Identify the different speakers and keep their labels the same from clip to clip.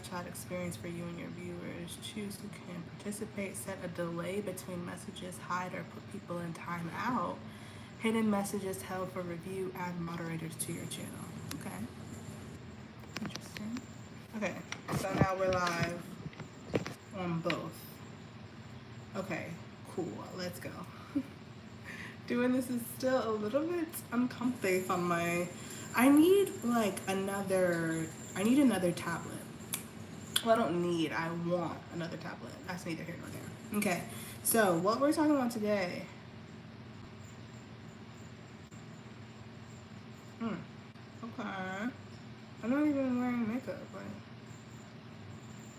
Speaker 1: chat experience for you and your viewers. Choose who can participate. Set a delay between messages. Hide or put people in timeout. Hidden messages held for review. Add moderators to your channel. Okay. Interesting. Okay. So now we're live on both. Okay. Cool. Let's go. Doing this is still a little bit uncomfy on my... I need another tablet. Well, I don't need, I want another tablet. That's neither here nor there. Okay, so what we're talking about today. Okay. I'm not even wearing makeup, but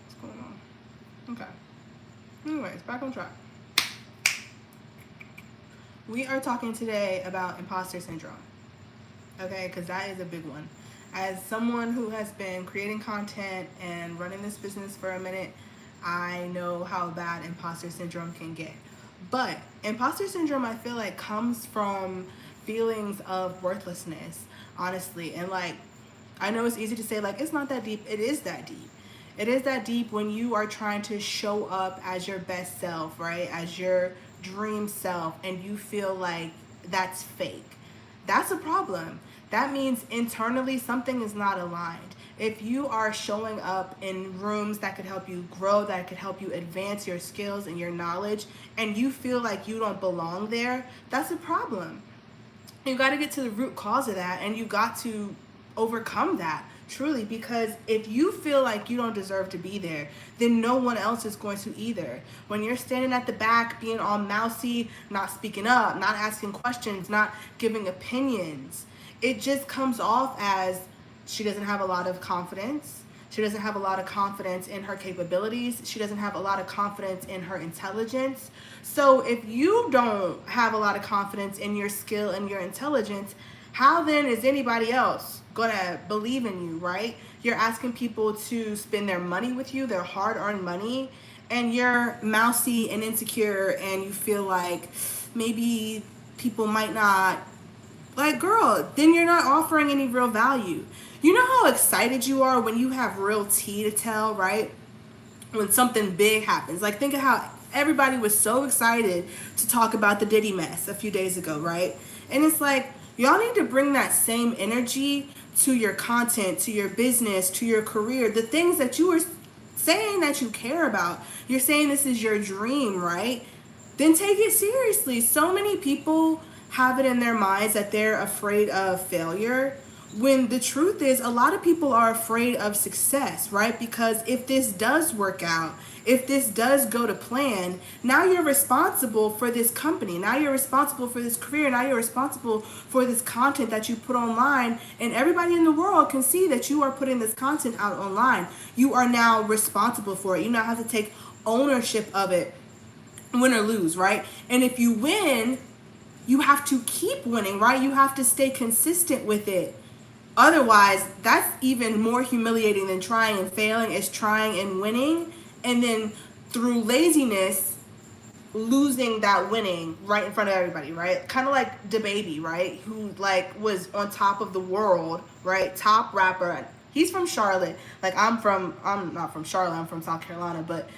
Speaker 1: what's going on? Okay. Anyways, back on track. We are talking today about imposter syndrome. Okay, because that is a big one. As someone who has been creating content and running this business for a minute, I know how bad imposter syndrome can get. But imposter syndrome, I feel like, comes from feelings of worthlessness, honestly. And like, I know it's easy to say, like, it's not that deep. It is that deep. It is that deep when you are trying to show up as your best self, right? As your dream self, and you feel like that's fake. That's a problem. That means internally something is not aligned. If you are showing up in rooms that could help you grow, that could help you advance your skills and your knowledge, and you feel like you don't belong there, that's a problem. You got to get to the root cause of that, and you got to overcome that, truly, because if you feel like you don't deserve to be there, then no one else is going to either. When you're standing at the back being all mousy, not speaking up, not asking questions, not giving opinions, it just comes off as she doesn't have a lot of confidence. She doesn't have a lot of confidence in her capabilities. She doesn't have a lot of confidence in her intelligence. So if you don't have a lot of confidence in your skill and your intelligence, how then is anybody else gonna believe in you, right? You're asking people to spend their money with you, their hard-earned money, and you're mousy and insecure, and you feel like maybe people might not... Like, girl, then you're not offering any real value. You know how excited you are when you have real tea to tell, right? When something big happens. Like, think of how everybody was so excited to talk about the Diddy mess a few days ago, right? And it's like, y'all need to bring that same energy to your content, to your business, to your career, the things that you are saying that you care about. You're saying this is your dream, right? Then take it seriously. So many people have it in their minds that they're afraid of failure, when the truth is a lot of people are afraid of success, right? Because if this does work out, if this does go to plan, now you're responsible for this company, now you're responsible for this career, now you're responsible for this content that you put online, and everybody in the world can see that you are putting this content out online. You are now responsible for it. You now have to take ownership of it, win or lose, right? And if you win, you have to keep winning, right? You have to stay consistent with it. Otherwise, that's even more humiliating than trying and failing, is trying and winning, and then through laziness, losing that winning right in front of everybody, right? Kind of like DaBaby, right? Who like was on top of the world, right? Top rapper. He's from Charlotte. Like I'm not from Charlotte, I'm from South Carolina, but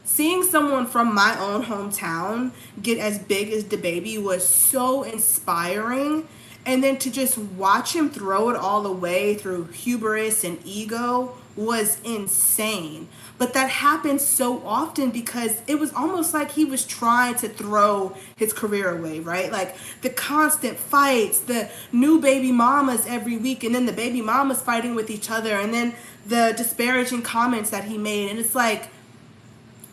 Speaker 1: seeing someone from my own hometown get as big as DaBaby was so inspiring. And then to just watch him throw it all away through hubris and ego was insane. But that happened so often because it was almost like he was trying to throw his career away, right? Like the constant fights, the new baby mamas every week, and then the baby mamas fighting with each other, and then the disparaging comments that he made. And it's like,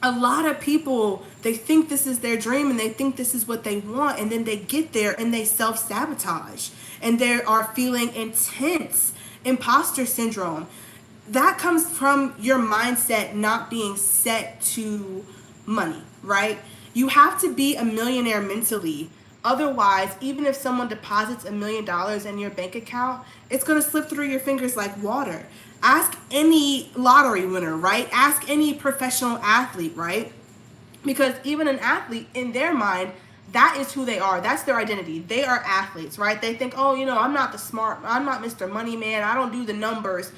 Speaker 1: a lot of people, they think this is their dream and they think this is what they want, and then they get there and they self-sabotage and they are feeling intense imposter syndrome. That comes from your mindset not being set to money, right? You have to be a millionaire mentally. Otherwise, even if someone deposits $1 million in your bank account, it's going to slip through your fingers like water. Ask any lottery winner, right? Ask any professional athlete, right? Because even an athlete, in their mind, That is who they are. That's their identity. They are athletes, right? They think, oh, I'm not I'm not Mr. Money Man. I don't do the numbers.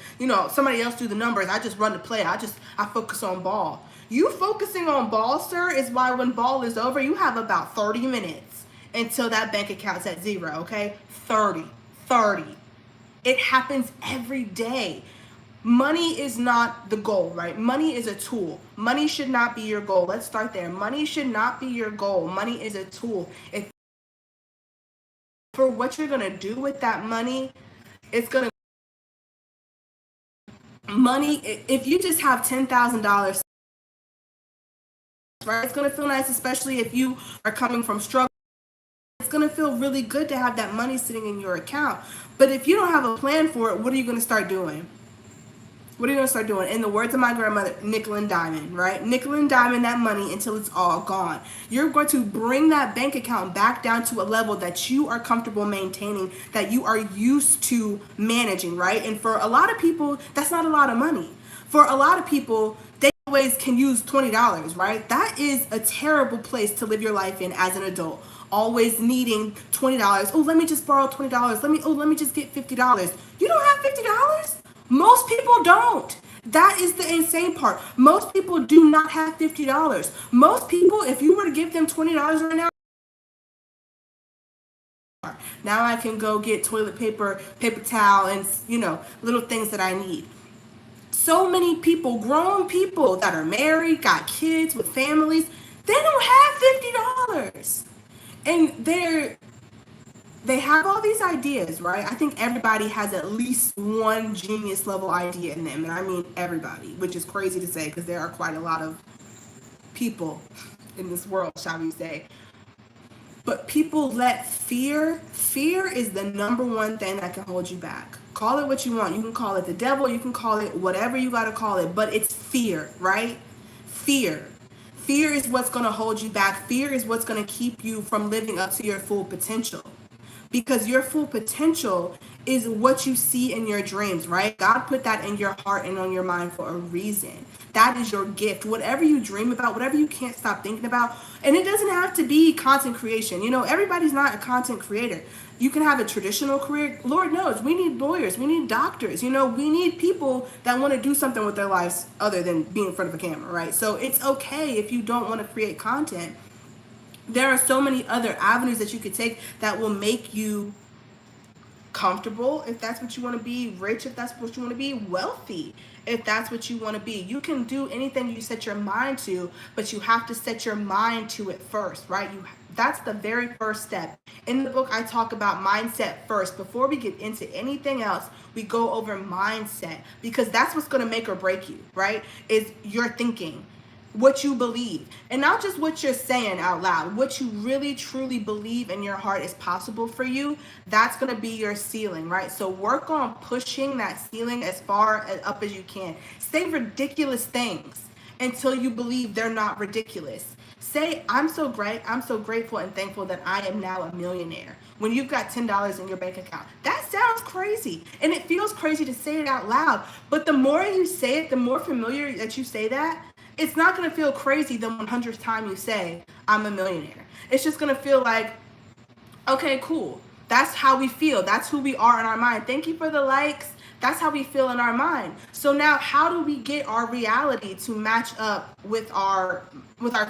Speaker 1: Somebody else do the numbers. I just run the play. I focus on ball. You focusing on ball, sir, is why when ball is over, you have about 30 minutes until that bank account's at zero, okay? 30. It happens every day. Money is not the goal, right? Money is a tool. Money should not be your goal. Let's start there. Money should not be your goal. Money is a tool. If for what you're gonna do with that money, it's gonna money. If you just have $10,000, right? It's gonna feel nice, especially if you are coming from struggle. It's gonna feel really good to have that money sitting in your account. But if you don't have a plan for it, what are you gonna start doing? What are you going to start doing? In the words of my grandmother, nickel and diamond, right? Nickel and diamond that money until it's all gone. You're going to bring that bank account back down to a level that you are comfortable maintaining, that you are used to managing, right? And for a lot of people, that's not a lot of money. For a lot of people, they always can use $20, right? That is a terrible place to live your life in as an adult. Always needing $20. Oh, let me just borrow $20. Let me just get $50. You don't have $50? Most people don't. That is the insane part. Most people do not have $50. Most people, if you were to give them $20 right now I can go get toilet paper, paper towel, and little things that I need. So many people, grown people that are married, got kids with families, they don't have $50. And they have all these ideas, right? I think everybody has at least one genius level idea in them. And I mean everybody, which is crazy to say because there are quite a lot of people in this world, shall we say. But people let fear is the number one thing that can hold you back. Call it what you want. You can call it the devil. You can call it whatever you got to call it. But it's fear, right? Fear. Fear is what's going to hold you back. Fear is what's going to keep you from living up to your full potential. Because your full potential is what you see in your dreams, right? God put that in your heart and on your mind for a reason. That is your gift. Whatever you dream about, whatever you can't stop thinking about, and it doesn't have to be content creation. Everybody's not a content creator. You can have a traditional career. Lord knows, we need lawyers, we need doctors, we need people that want to do something with their lives other than being in front of a camera, right? So it's okay if you don't want to create content. There are so many other avenues that you could take that will make you comfortable if that's what you want to be, rich if that's what you want to be, wealthy if that's what you want to be. You can do anything you set your mind to, but you have to set your mind to it first, right? That's the very first step. In the book, I talk about mindset first. Before we get into anything else, we go over mindset because that's what's going to make or break you, right? Is your thinking, what you believe, and not just what you're saying out loud, what you really truly believe in your heart is possible for you. That's going to be your ceiling, right? So work on pushing that ceiling as far up as you can. Say ridiculous things until you believe they're not ridiculous. Say, I'm so grateful and thankful that I am now a millionaire. When you've got $10 in your bank account, that sounds crazy, and it feels crazy to say it out loud. But the more you say it, the more familiar that you say that, it's not going to feel crazy the 100th time you say, I'm a millionaire. It's just going to feel like, okay, cool. That's how we feel. That's who we are in our mind. Thank you for the likes. That's how we feel in our mind. So now how do we get our reality to match up with our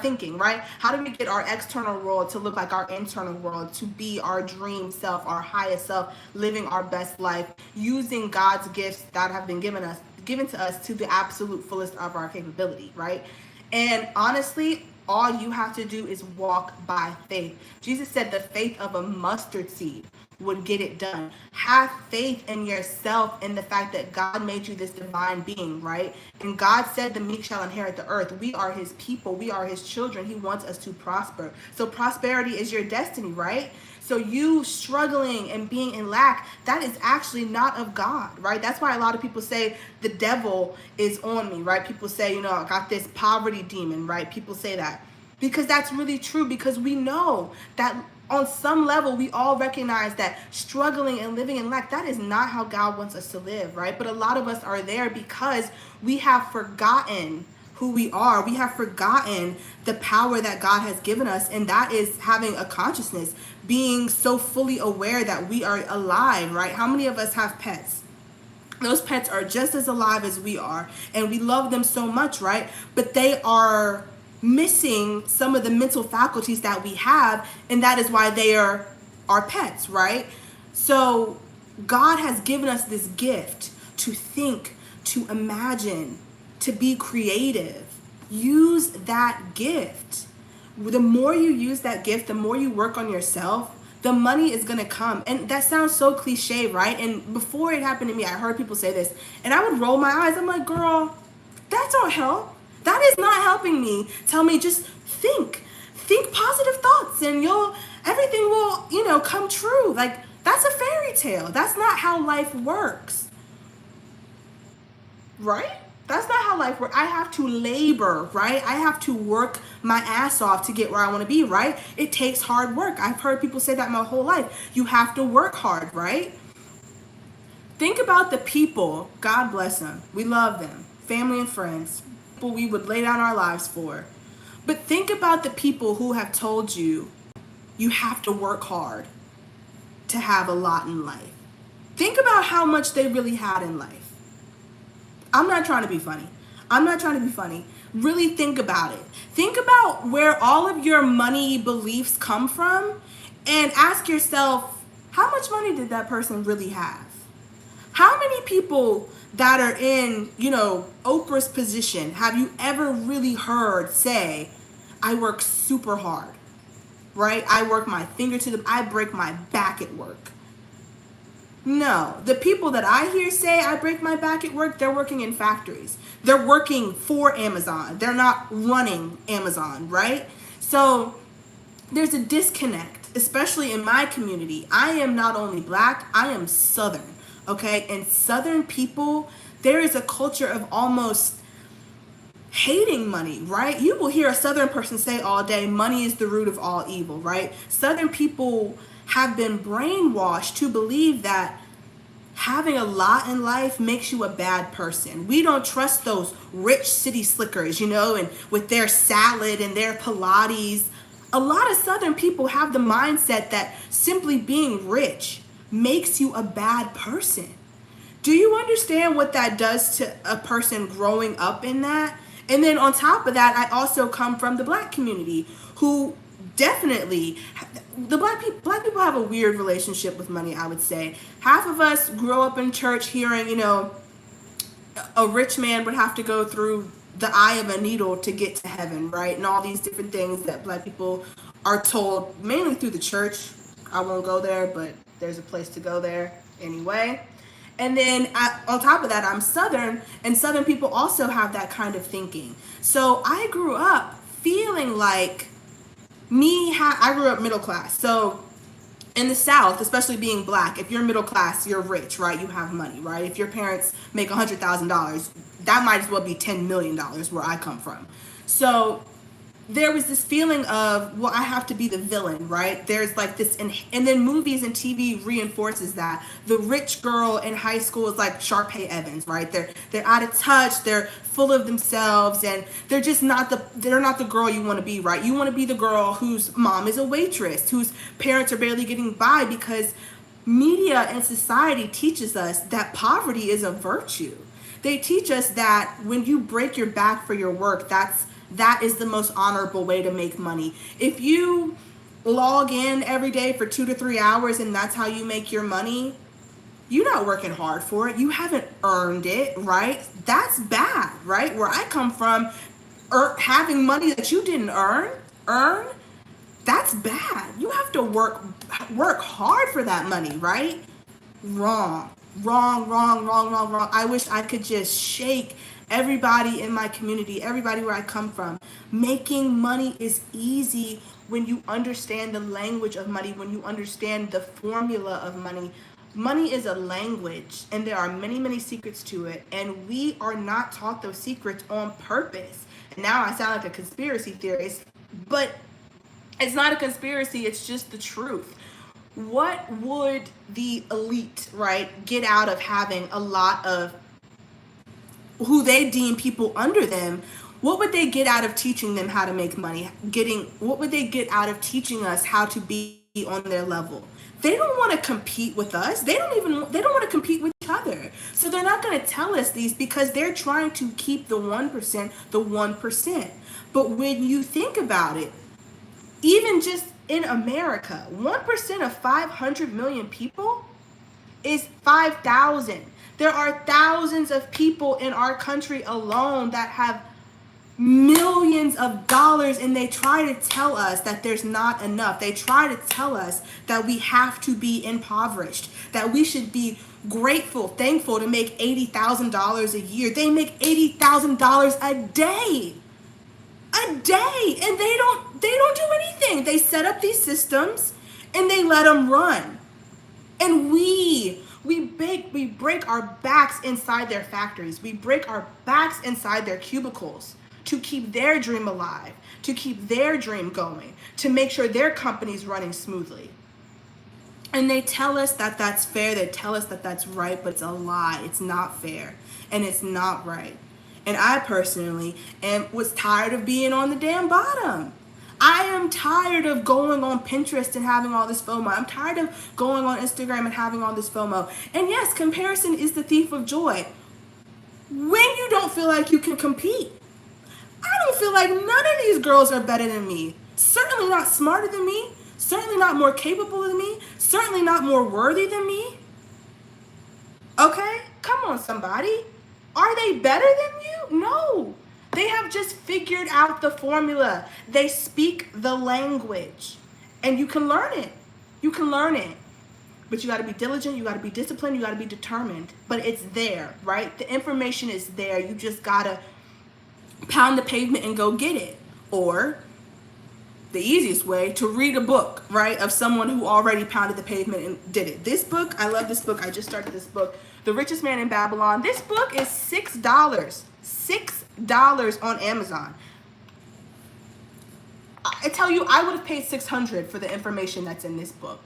Speaker 1: thinking, right? How do we get our external world to look like our internal world, to be our dream self, our highest self, living our best life, using God's gifts that have been given to us to the absolute fullest of our capability, right? And honestly, all you have to do is walk by faith. Jesus said the faith of a mustard seed would get it done. Have faith in yourself, in the fact that God made you this divine being, right? And God said the meek shall inherit the earth. We are his people. We are his children. He wants us to prosper. So prosperity is your destiny, right? So you struggling and being in lack, that is actually not of God, right? That's why a lot of people say the devil is on me, right? People say, I got this poverty demon, right? People say that because that's really true, because we know that on some level, we all recognize that struggling and living in lack, that is not how God wants us to live, right? But a lot of us are there because we have forgotten who we are. We have forgotten the power that God has given us, and that is having a consciousness, being so fully aware that we are alive, right? How many of us have pets? Those pets are just as alive as we are, and we love them so much, right? But they are missing some of the mental faculties that we have, and that is why they are our pets, right? So God has given us this gift to think, to imagine, to be creative. Use that gift. The more you use that gift, the more you work on yourself, the money is going to come. And that sounds so cliche, right? And before it happened to me, I heard people say this, and I would roll my eyes. I'm like, girl, that don't help. That is not helping me. Tell me, just think positive thoughts, and everything will, come true. Like, that's a fairy tale. That's not how life works, right? That's not how life works. I have to labor, right? I have to work my ass off to get where I want to be, right? It takes hard work. I've heard people say that my whole life. You have to work hard, right? Think about the people, God bless them. We love them, family and friends, people we would lay down our lives for. But think about the people who have told you you have to work hard to have a lot in life. Think about how much they really had in life. I'm not trying to be funny. Really think about it. Think about where all of your money beliefs come from, and ask yourself, how much money did that person really have? How many people that are in, Oprah's position have you ever really heard say, I work super hard, right? I work my finger to I break my back at work. No, the people that I hear say I break my back at work, they're working in factories. They're working for Amazon. They're not running Amazon, right? So there's a disconnect, especially in my community. I am not only Black, I am Southern, okay? And Southern people, there is a culture of almost hating money, right? You will hear a Southern person say all day, money is the root of all evil, right? Southern people have been brainwashed to believe that having a lot in life makes you a bad person. We don't trust those rich city slickers, and with their salad and their Pilates. A lot of Southern people have the mindset that simply being rich makes you a bad person. Do you understand what that does to a person growing up in that? And then on top of that, I also come from the Black community, who definitely, the black people have a weird relationship with money, I would say. Half of us grow up in church hearing, a rich man would have to go through the eye of a needle to get to heaven, right? And all these different things that Black people are told, mainly through the church. I won't go there, but there's a place to go there anyway. And then on top of that, I'm Southern, and Southern people also have that kind of thinking. So I grew up feeling like I grew up middle class. So in the South, especially being Black, if you're middle class, you're rich, right? You have money, right? If your parents make $100,000, that might as well be $10 million where I come from. So there was this feeling of, well, I have to be the villain, right? There's like this, and then movies and TV reinforces that. The rich girl in high school is like Sharpay Evans, right? They're out of touch, they're full of themselves, and they're just not the girl you want to be, right? You want to be the girl whose mom is a waitress, whose parents are barely getting by, because media and society teaches us that poverty is a virtue. They teach us that when you break your back for your work, that is the most honorable way to make money. If you log in every day for 2 to 3 hours and that's how you make your money, you're not working hard for it. You haven't earned it, right? That's bad, right? Where I come from, having money that you didn't earn, that's bad. You have to work hard for that money, right? Wrong. I wish I could just shake everybody in my community, everybody where I come from. Making money is easy when you understand the language of money, when you understand the formula of money. Money is a language, and there are many, many secrets to it, and we are not taught those secrets on purpose. And now I sound like a conspiracy theorist, but it's not a conspiracy, it's just the truth. What would the elite, right, get out of having a lot of who they deem people under them What would they get out of teaching them how to make money? What would they get out of teaching us how to be on their level? They don't want to compete with us. They don't want to compete with each other. So they're not going to tell us these because they're trying to keep the 1%, the 1%. But when you think about it, even just in America, 1% of 500 million people is 5,000. There are thousands of people in our country alone that have millions of dollars, and they try to tell us that there's not enough. They try to tell us that we have to be impoverished, that we should be grateful, thankful to make $80,000 a year. They make $80,000 a day. A day, and they don't do anything. They set up these systems and they let them run. And we break our backs inside their factories. We break our backs inside their cubicles to keep their dream alive, to keep their dream going, to make sure their company's running smoothly. And they tell us that that's fair. They tell us that that's right, but it's a lie. It's not fair, and it's not right. And I personally was tired of being on the damn bottom. I am tired of going on Pinterest and having all this FOMO. I'm tired of going on Instagram and having all this FOMO. And yes, comparison is the thief of joy. When you don't feel like you can compete. I don't feel like none of these girls are better than me. Certainly not smarter than me. Certainly not more capable than me. Certainly not more worthy than me. Okay? Come on, somebody. Are they better than you? No. They have just figured out the formula. They speak the language. And you can learn it. You can learn it. But you got to be diligent. You got to be disciplined. You got to be determined. But it's there, right? The information is there. You just got to pound the pavement and go get it. Or the easiest way, to read a book, right, of someone who already pounded the pavement and did it. This book, I love this book. I just started this book, The Richest Man in Babylon. This book is $6. $6 on Amazon. I tell you, I would have paid $600 for the information that's in this book.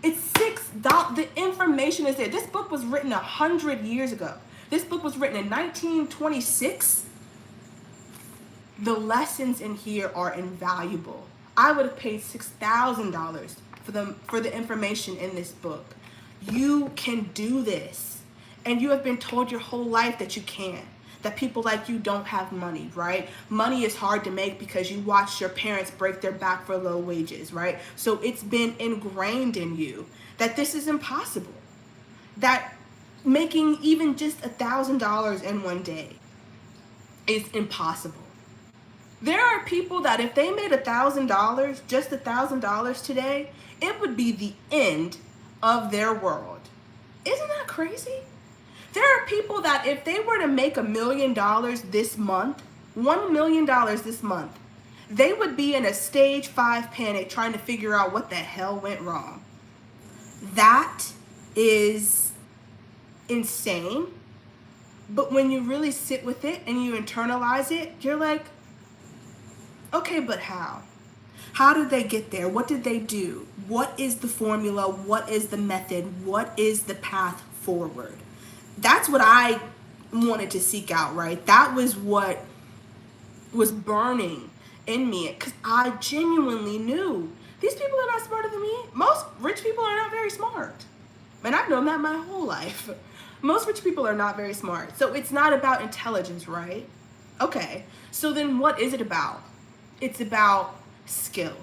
Speaker 1: It's $6. The information is there. This book was written 100 years ago. This book was written in 1926. The lessons in here are invaluable. I would have paid $6,000 for the information in this book. You can do this. And you have been told your whole life that you can. That people like you don't have money, right? Money is hard to make because you watched your parents break their back for low wages, right? So it's been ingrained in you that this is impossible. That making even just $1,000 in one day is impossible. There are people that if they made $1,000, just $1,000 today, it would be the end of their world. Isn't that crazy? There are people that if they were to make $1 million this month, $1 million this month, they would be in a stage 5 panic trying to figure out what the hell went wrong. That is insane. But when you really sit with it and you internalize it, you're like, okay, but how? How did they get there? What did they do? What is the formula? What is the method? What is the path forward? That's what I wanted to seek out, right? That was what was burning in me, because I genuinely knew these people are not smarter than me. Most rich people are not very smart. And I've known that my whole life. Most rich people are not very smart. So it's not about intelligence, right? Okay, so then what is it about? It's about skill.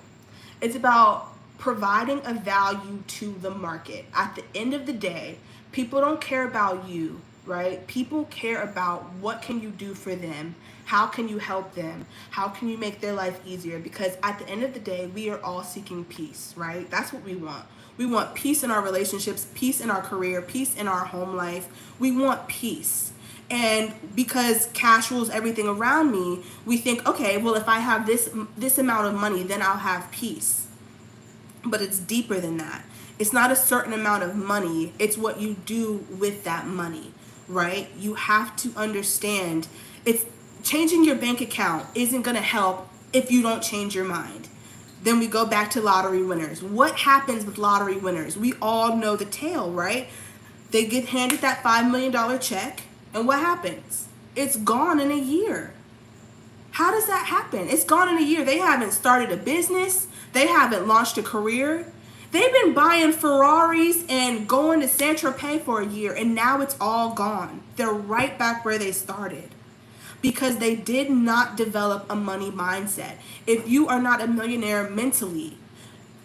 Speaker 1: It's about providing a value to the market. At the end of the day, people don't care about you, right? People care about what can you do for them? How can you help them? How can you make their life easier? Because at the end of the day, we are all seeking peace, right? That's what we want. We want peace in our relationships, peace in our career, peace in our home life. We want peace. And because cash rules everything around me, we think, okay, well, if I have this amount of money, then I'll have peace. But it's deeper than that. It's not a certain amount of money. It's what you do with that money, right? You have to understand it's changing your bank account isn't going to help if you don't change your mind. Then we go back to lottery winners. What happens with lottery winners? We all know the tale, right? They get handed that $5 million check, and what happens? It's gone in a year. How does that happen? It's gone in a year. They haven't started a business. They haven't launched a career. They've been buying Ferraris and going to Saint Tropez for a year, and now it's all gone. They're right back where they started because they did not develop a money mindset. If you are not a millionaire mentally,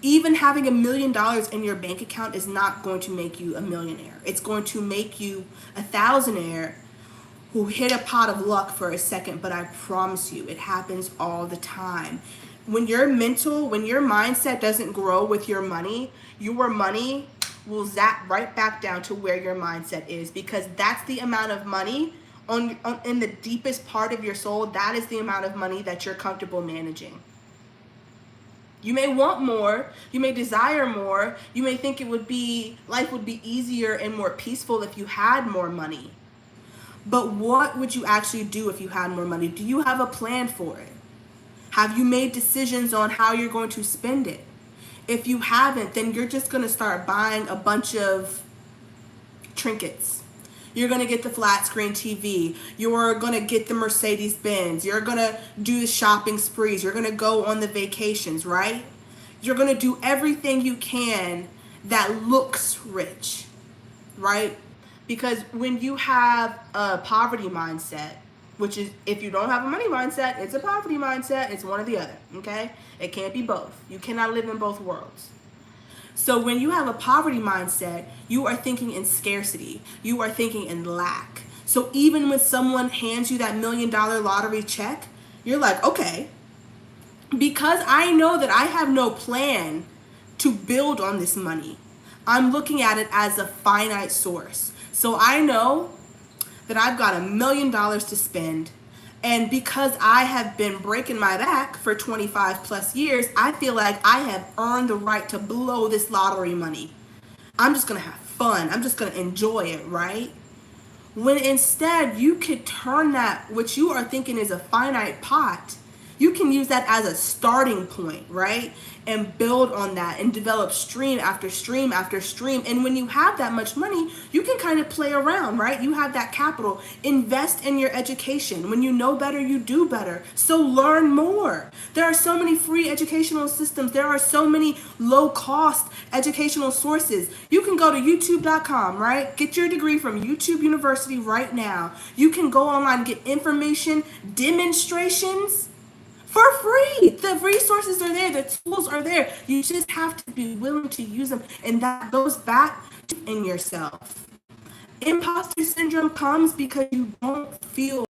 Speaker 1: even having $1 million in your bank account is not going to make you a millionaire. It's going to make you a thousandaire who hit a pot of luck for a second, but I promise you, it happens all the time. When your mindset doesn't grow with your money will zap right back down to where your mindset is, because that's the amount of money in the deepest part of your soul. That is the amount of money that you're comfortable managing. You may want more, you may desire more, you may think life would be easier and more peaceful if you had more money. But what would you actually do if you had more money? Do you have a plan for it? Have you made decisions on how you're going to spend it? If you haven't, then you're just going to start buying a bunch of trinkets. You're going to get the flat screen TV. You're going to get the Mercedes Benz. You're going to do the shopping sprees. You're going to go on the vacations, right? You're going to do everything you can that looks rich, right? Because when you have a poverty mindset, which is, if you don't have a money mindset, it's a poverty mindset. It's one or the other, okay? It can't be both. You cannot live in both worlds. So when you have a poverty mindset, you are thinking in scarcity. You are thinking in lack. So even when someone hands you that $1 million lottery check, you're like, okay, because I know that I have no plan to build on this money, I'm looking at it as a finite source. So I know that I've got $1 million to spend. And because I have been breaking my back for 25 plus years, I feel like I have earned the right to blow this lottery money. I'm just going to have fun. I'm just going to enjoy it, right? When instead you could turn that, what you are thinking is a finite pot, you can use that as a starting point, right? And build on that and develop stream after stream after stream. And when you have that much money, you can kind of play around, right? You have that capital. Invest in your education. When you know better, you do better. So learn more. There are so many free educational systems. There are so many low-cost educational sources. You can go to youtube.com, right? Get your degree from YouTube University right now. You can go online and get information, demonstrations, for free. The resources are there. The tools are there. You just have to be willing to use them. And that goes back to in yourself. Imposter syndrome comes because you don't feel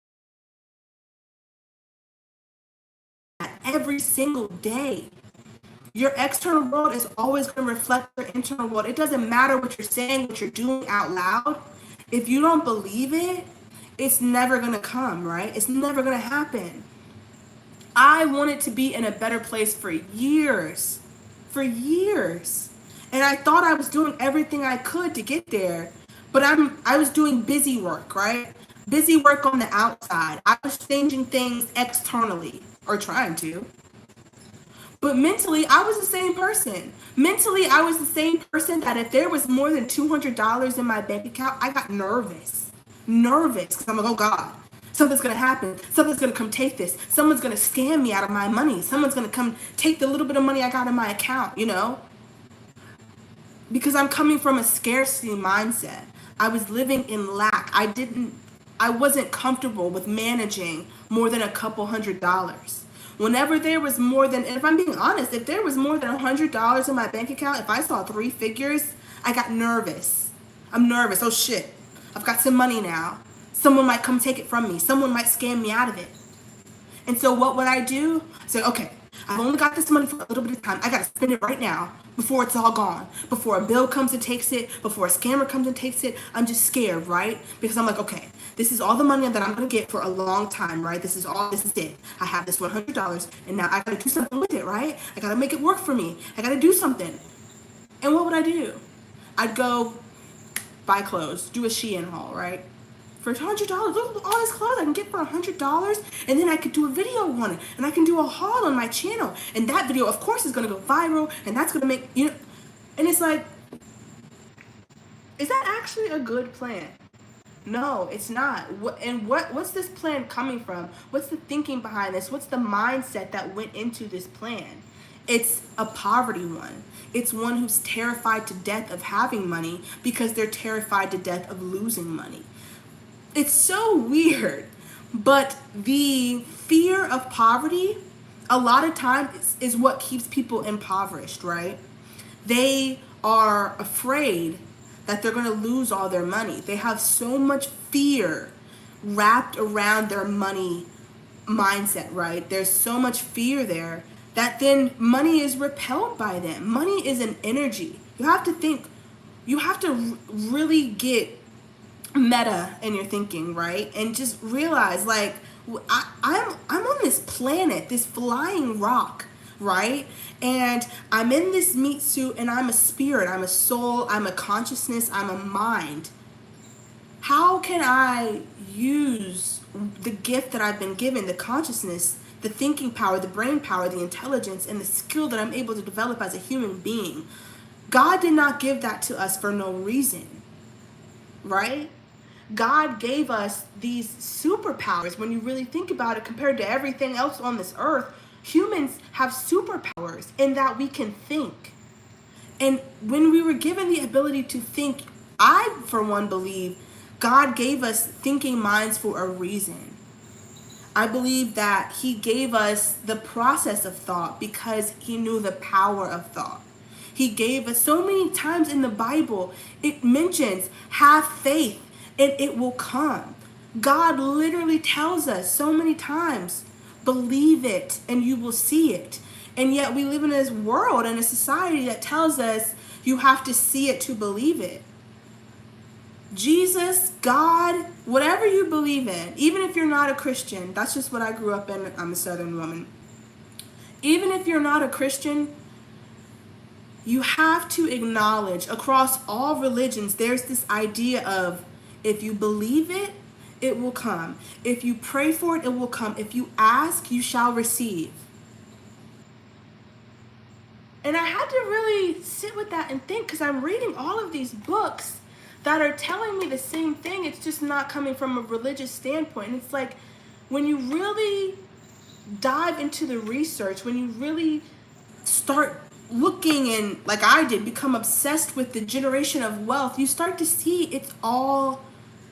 Speaker 1: that every single day. Your external world is always going to reflect your internal world. It doesn't matter what you're saying, what you're doing out loud. If you don't believe it, it's never going to come, right? It's never going to happen. I wanted to be in a better place for years. And I thought I was doing everything I could to get there. But I was doing busy work, right? Busy work on the outside. I was changing things externally, or trying to. But mentally, I was the same person. Mentally, I was the same person that if there was more than $200 in my bank account, I got nervous. Because I'm like, oh God. Something's going to happen. Something's going to come take this. Someone's going to scam me out of my money. Someone's going to come take the little bit of money I got in my account, you know? Because I'm coming from a scarcity mindset. I was living in lack. I wasn't comfortable with managing more than a couple $100s. Whenever there was more than, if I'm being honest, if there was more than $100 in my bank account, if I saw 3 figures, I got nervous. I'm nervous. Oh shit. I've got some money now. Someone might come take it from me. Someone might scam me out of it. And so what would I do? I say, okay, I've only got this money for a little bit of time. I got to spend it right now before it's all gone. Before a bill comes and takes it. Before a scammer comes and takes it. I'm just scared, right? Because I'm like, okay, this is all the money that I'm going to get for a long time, right? This is it. I have this $100 and now I got to do something with it, right? I got to make it work for me. I got to do something. And what would I do? I'd go buy clothes, do a Shein haul, right? For $100, look at all this clothes I can get for $100, and then I could do a video on it, and I can do a haul on my channel, and that video, of course, is going to go viral, and that's going to make, you know, and it's like, is that actually a good plan? No, it's not. What's this plan coming from? What's the thinking behind this? What's the mindset that went into this plan? It's a poverty one. It's one who's terrified to death of having money because they're terrified to death of losing money. It's so weird. But the fear of poverty, a lot of times, is what keeps people impoverished, right? They are afraid that they're going to lose all their money. They have so much fear wrapped around their money mindset, right? There's so much fear there that then money is repelled by them. Money is an energy. You have to think, you have to really get meta in your thinking, right? And just realize, like, I'm on this planet, this flying rock, right? And I'm in this meat suit, and I'm a spirit, I'm a soul, I'm a consciousness, I'm a mind. How can I use the gift that I've been given, the consciousness, the thinking power, the brain power, the intelligence, and the skill that I'm able to develop as a human being? God did not give that to us for no reason, right? God gave us these superpowers. When you really think about it, compared to everything else on this earth, humans have superpowers in that we can think. And when we were given the ability to think, I, for one, believe God gave us thinking minds for a reason. I believe that He gave us the process of thought because He knew the power of thought. He gave us so many times in the Bible, it mentions, have faith and it will come. God literally tells us so many times, believe it and you will see it. And yet we live in this world and a society that tells us you have to see it to believe it. Jesus, God, whatever you believe in, even if you're not a Christian, that's just what I grew up in. I'm a Southern woman. Even if you're not a Christian, you have to acknowledge across all religions, there's this idea of if you believe it, it will come. If you pray for it, it will come. If you ask, you shall receive. And I had to really sit with that and think, because I'm reading all of these books that are telling me the same thing. It's just not coming from a religious standpoint. And it's like, when you really dive into the research, when you really start looking and, like I did, become obsessed with the generation of wealth, you start to see it's all,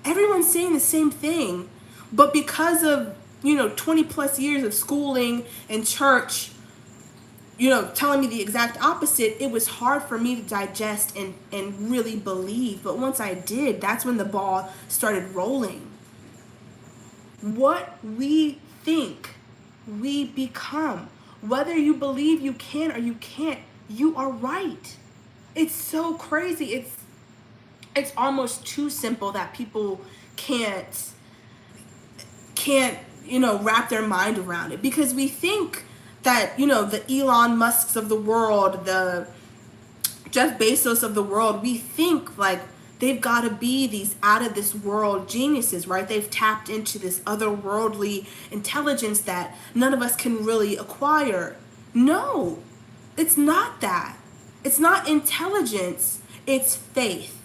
Speaker 1: everyone's saying the same thing. But because of, 20 plus years of schooling and church, telling me the exact opposite, it was hard for me to digest and really believe. But once I did, that's when the ball started rolling. What we think, we become. Whether you believe you can or you can't, you are right. It's so crazy. It's almost too simple that people can't wrap their mind around it, because we think that, the Elon Musks of the world, the Jeff Bezos of the world, we think like they've got to be these out of this world geniuses, right? They've tapped into this otherworldly intelligence that none of us can really acquire. No, it's not that. It's not intelligence, it's faith.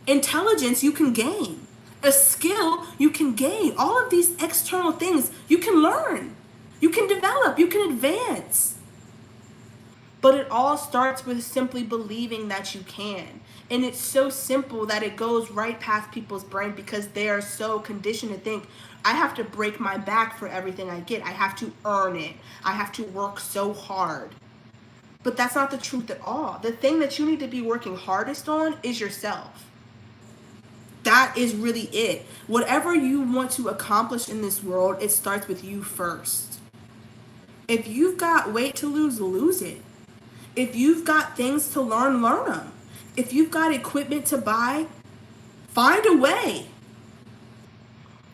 Speaker 1: Intelligence you can gain. A skill you can gain. All of these external things you can learn. You can develop, you can advance. But it all starts with simply believing that you can. And it's so simple that it goes right past people's brain, because they are so conditioned to think, I have to break my back for everything I get. I have to earn it. I have to work so hard. But that's not the truth at all. The thing that you need to be working hardest on is yourself. That is really it. Whatever you want to accomplish in this world, it starts with you first. If you've got weight to lose, lose it. If you've got things to learn, learn them. If you've got equipment to buy, find a way.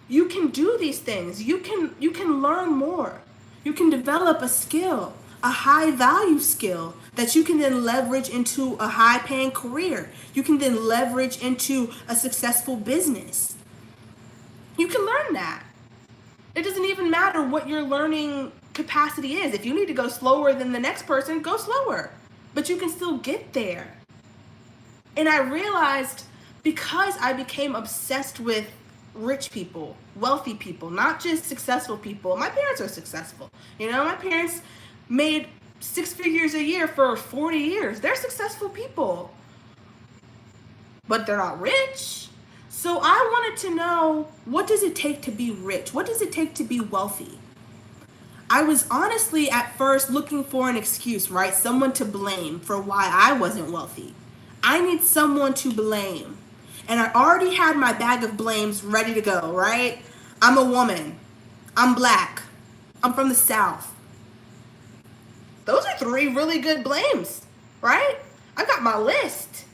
Speaker 1: You can do these things. You can learn more. You can develop a skill, a high value skill that you can then leverage into a high paying career. You can then leverage into a successful business. You can learn that. It doesn't even matter what your learning capacity is. If you need to go slower than the next person, go slower. But you can still get there. And I realized, because I became obsessed with rich people, wealthy people, not just successful people. My parents are successful. My parents made 6 figures a year for 40 years. They're successful people, but they're not rich. So I wanted to know, what does it take to be rich? What does it take to be wealthy? I was honestly at first looking for an excuse, right? Someone to blame for why I wasn't wealthy. I need someone to blame. And I already had my bag of blames ready to go, right? I'm a woman. I'm black. I'm from the South. Those are three really good blames, right? I got my list.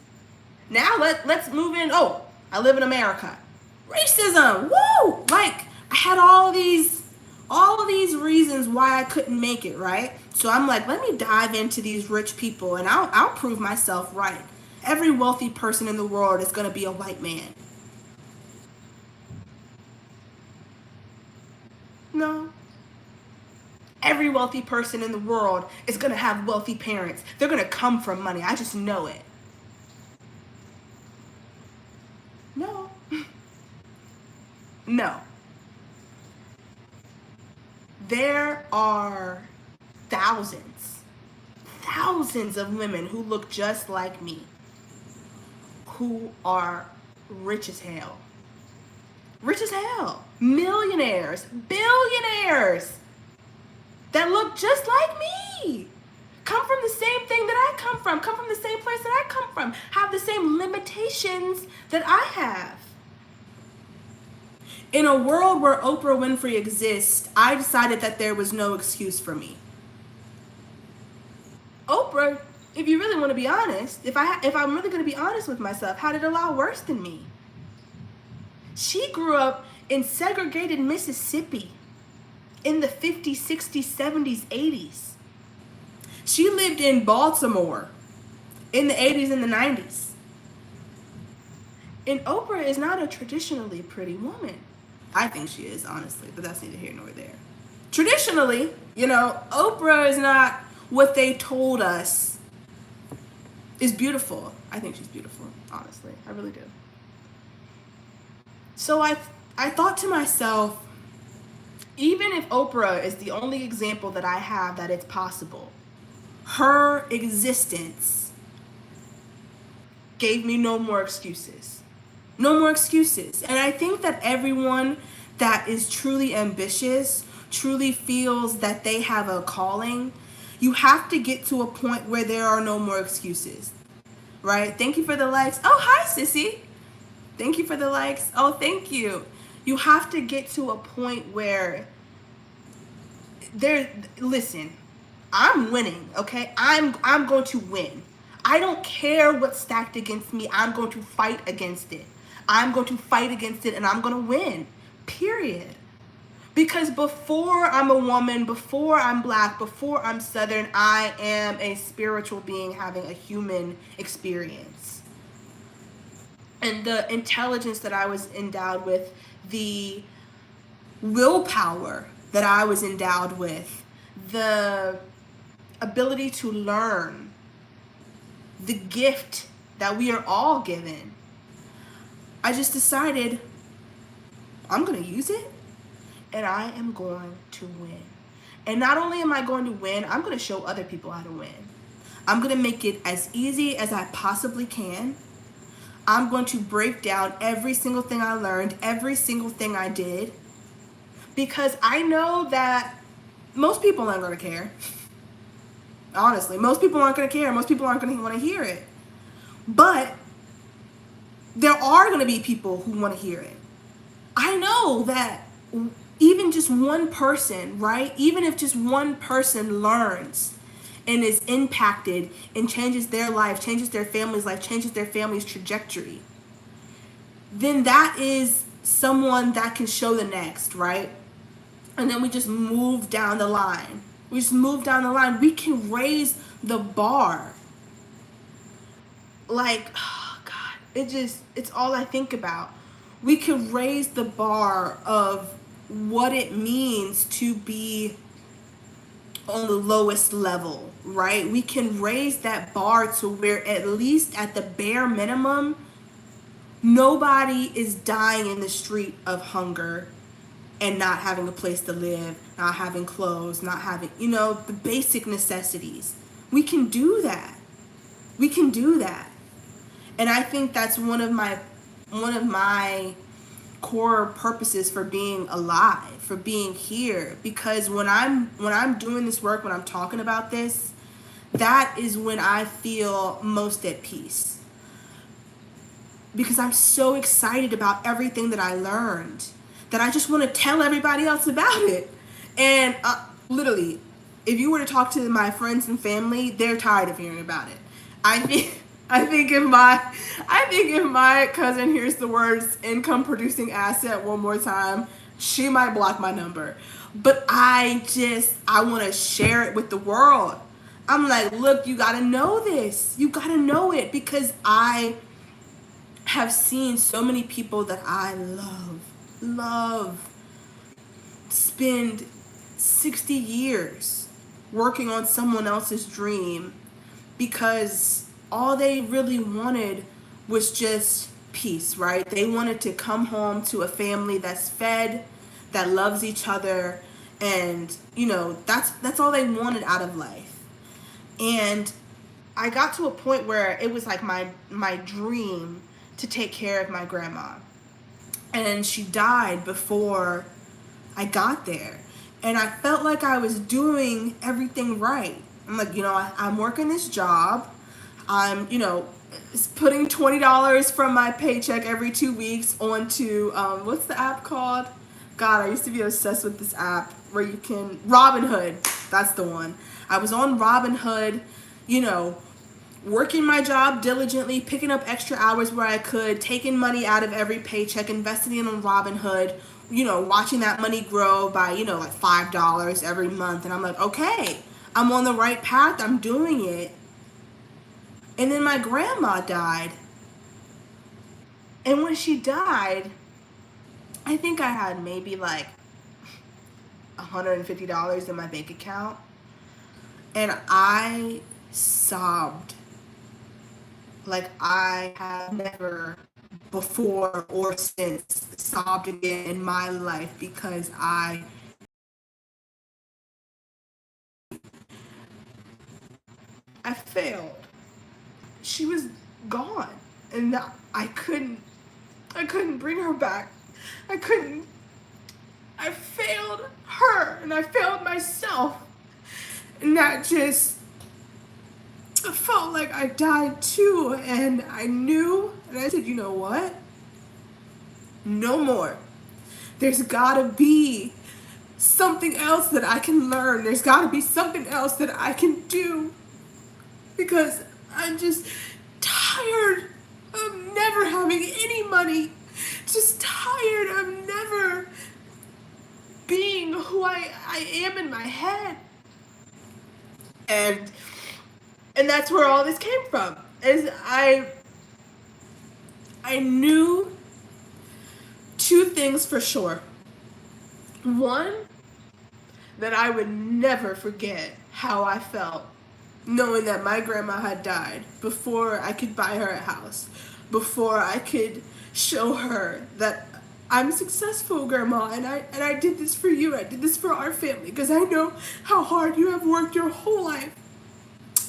Speaker 1: Now let's move in. Oh, I live in America. Racism. Woo! Like, I had all of these reasons why I couldn't make it, right? So I'm like, let me dive into these rich people and I'll prove myself right. Every wealthy person in the world is going to be a white man. No. Every wealthy person in the world is going to have wealthy parents. They're going to come from money. I just know it. No. No. There are thousands, thousands of women who look just like me, who are rich as hell. Rich as hell. Millionaires, billionaires that look just like me. Come from the same thing that I come from the same place that I come from, have the same limitations that I have. In a world where Oprah Winfrey exists, I decided that there was no excuse for me. Oprah, if you really want to be honest, if I'm really going to be honest with myself, had it a lot worse than me. She grew up in segregated Mississippi in the 50s, 60s, 70s, 80s. She lived in Baltimore in the 80s and the 90s. And Oprah is not a traditionally pretty woman. I think she is, honestly, but that's neither here nor there. Traditionally, Oprah is not what they told us is beautiful. I think she's beautiful, honestly. I really do. So I thought to myself, even if Oprah is the only example that I have that it's possible, her existence gave me no more excuses. No more excuses. And I think that everyone that is truly ambitious, truly feels that they have a calling, you have to get to a point where there are no more excuses. Right? Thank you for the likes. Oh, hi, sissy. Thank you for the likes. Oh, thank you. You have to get to a point where listen, I'm winning, okay? I'm going to win. I don't care what's stacked against me. I'm going to fight against it. I'm going to fight against it and I'm going to win. Period. Because before I'm a woman, before I'm black, before I'm Southern, I am a spiritual being having a human experience. And the intelligence that I was endowed with, the willpower that I was endowed with, the ability to learn, the gift that we are all given, I just decided I'm going to use it and I am going to win. And not only am I going to win, I'm going to show other people how to win. I'm going to make it as easy as I possibly can. I'm going to break down every single thing I learned, every single thing I did, because I know that most people aren't going to care. Honestly, most people aren't going to care. Most people aren't going to want to hear it. But there are going to be people who want to hear it. I know that even just one person, right? Even if just one person learns and is impacted and changes their life, changes their family's life, changes their family's trajectory, then that is someone that can show the next, right? And then we just move down the line. We just move down the line. We can raise the bar. Like, oh God, it's all I think about. We can raise the bar of what it means to be on the lowest level, right? We can raise that bar to where at least at the bare minimum, Nobody is dying in the street of hunger and not having a place to live, not having clothes, not having, the basic necessities. We can do that. We can do that. And I think that's one of my core purposes for being alive, for being here, because when I'm doing this work, when I'm talking about this, that is when I feel most at peace, because I'm so excited about everything that I learned that I just want to tell everybody else about it. And literally, if you were to talk to my friends and family, they're tired of hearing about it. I think I think if my cousin hears the words income producing asset one more time, she might block my number. But I want to share it with the world. I'm like, look, you got to know this. You got to know it, because I have seen so many people that I love spend 60 years working on someone else's dream, because all they really wanted was just peace, right? They wanted to come home to a family that's fed, that loves each other, and that's all they wanted out of life. And I got to a point where it was like my dream to take care of my grandma. And she died before I got there. And I felt like I was doing everything right. I'm like, I'm working this job. I'm, putting $20 from my paycheck every 2 weeks onto, what's the app called? God, I used to be obsessed with this app where you can, Robinhood. That's the one. I was on Robinhood, you know, working my job diligently, picking up extra hours where I could, taking money out of every paycheck, investing it on Robinhood, watching that money grow by, like $5 every month. And I'm like, okay, I'm on the right path. I'm doing it. And then my grandma died. And when she died, I think I had maybe like $150 in my bank account. And I sobbed like I have never before or since sobbed again in my life, because I failed. She was gone, and I couldn't bring her back. I couldn't. I failed her, and I failed myself, and that just felt like I died too. And I knew, and I said, you know what? No more. There's gotta be something else that I can learn. There's gotta be something else that I can do, because I'm just tired of never having any money. Just tired of never being who I am in my head. And that's where all this came from. Is I knew two things for sure. One, that I would never forget how I felt knowing that my grandma had died before I could buy her a house, before I could show her that I'm successful, grandma, and I did this for you. I did this for our family, because I know how hard you have worked your whole life.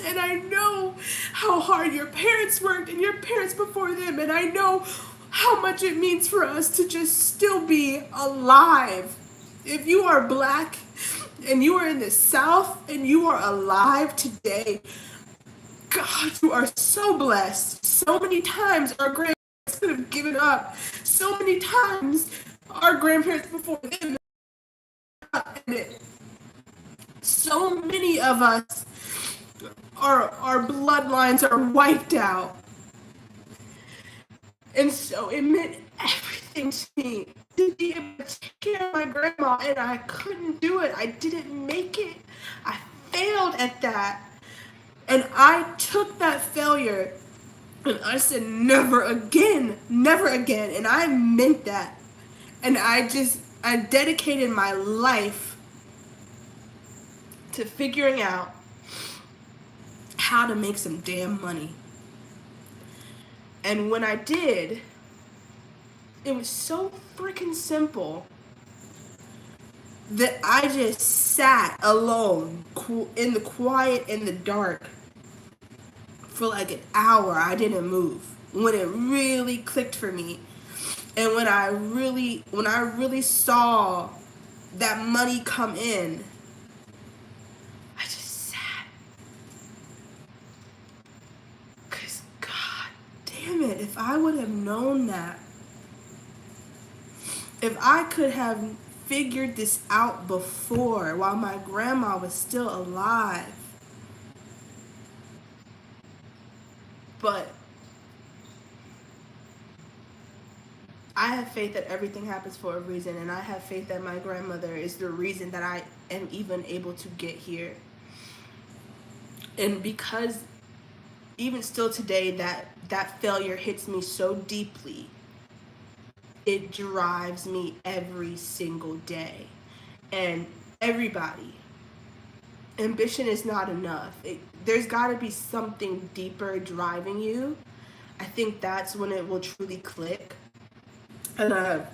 Speaker 1: And I know how hard your parents worked, and your parents before them, and I know how much it means for us to just still be alive. If you are black and you are in the South and you are alive today, God, you are so blessed. So many times our grandparents could have given up. So many times our grandparents before them, so many of us, our bloodlines are wiped out. And so it meant everything to me to be able to take care of my grandma, and I couldn't do it. I didn't make it. I failed at that. And I took that failure and I said, never again, never again. And I meant that. And I dedicated my life to figuring out how to make some damn money. And when I did, It was so freaking simple that I just sat alone in the quiet, in the dark, for like an hour. I didn't move when it really clicked for me. And when I really saw that money come in, I just sat. Cause God damn it, if I would have known that, if I could have figured this out before while my grandma was still alive. But I have faith that everything happens for a reason, and I have faith that my grandmother is the reason that I am even able to get here. And because even still today that failure hits me so deeply, it drives me every single day. And everybody, ambition is not enough. There's got to be something deeper driving you. I think that's when it will truly click. And I've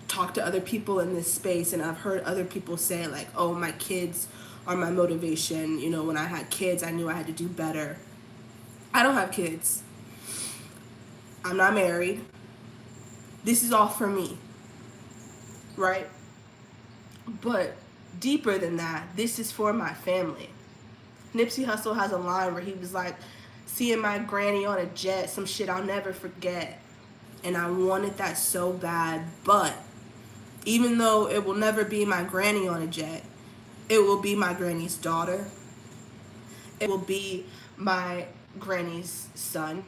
Speaker 1: talked to other people in this space, and I've heard other people say, like, oh, my kids are my motivation. You know, when I had kids, I knew I had to do better. I don't have kids. I'm not married. This is all for me, right? But deeper than that, this is for my family. Nipsey Hussle has a line where he was like, seeing my granny on a jet, some shit I'll never forget. And I wanted that so bad. But even though it will never be my granny on a jet, it will be my granny's daughter. It will be my granny's son.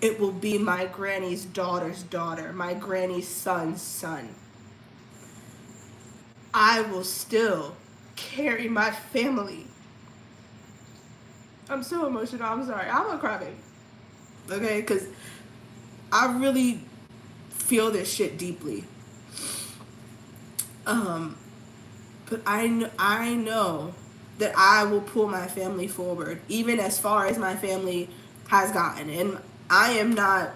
Speaker 1: It will be my granny's daughter's daughter, my granny's son's son. I will still carry my family. I'm so emotional. I'm sorry. I'm a crybaby. Okay? Because I really feel this shit deeply. But I know that I will pull my family forward, even as far as my family has gotten. And I am not,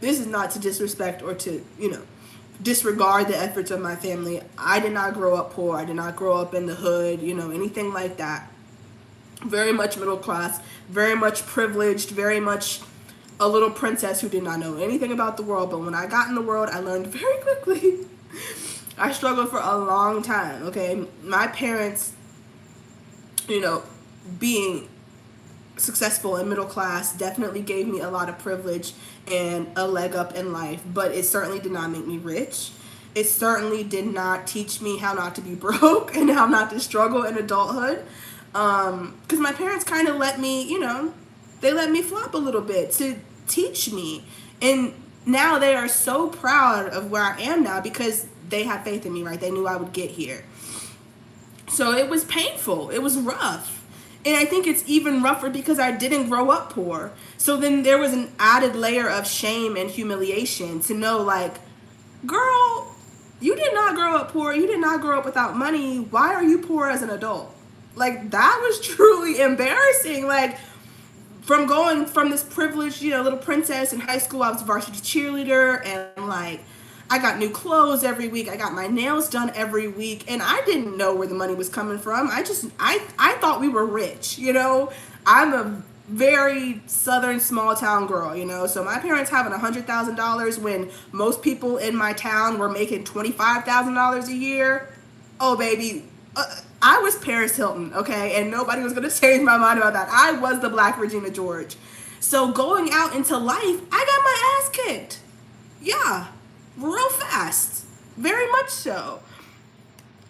Speaker 1: this is not to disrespect or to, disregard the efforts of my family. I did not grow up poor. I did not grow up in the hood, anything like that. Very much middle class, very much privileged, very much a little princess who did not know anything about the world. But when I got in the world, I learned very quickly. I struggled for a long time, okay? My parents, being successful and middle class definitely gave me a lot of privilege and a leg up in life, but it certainly did not make me rich. It certainly did not teach me how not to be broke and how not to struggle in adulthood. Because my parents kind of let me, they let me flop a little bit to teach me. And now they are so proud of where I am now because they had faith in me, right? They knew I would get here. So it was painful. It was rough. And I think it's even rougher because I didn't grow up poor. So then there was an added layer of shame and humiliation to know, like, girl, you did not grow up poor. You did not grow up without money. Why are you poor as an adult? Like, that was truly embarrassing. Like, from going from this privileged, little princess in high school, I was a varsity cheerleader, and like, I got new clothes every week. I got my nails done every week, and I didn't know where the money was coming from. I thought we were rich, I'm a very southern small town girl, so my parents having $100,000 when most people in my town were making $25,000 a year. Oh, baby. I was Paris Hilton, okay? And nobody was going to change my mind about that. I was the Black Regina George. So going out into life, I got my ass kicked. Yeah, real fast. Very much so.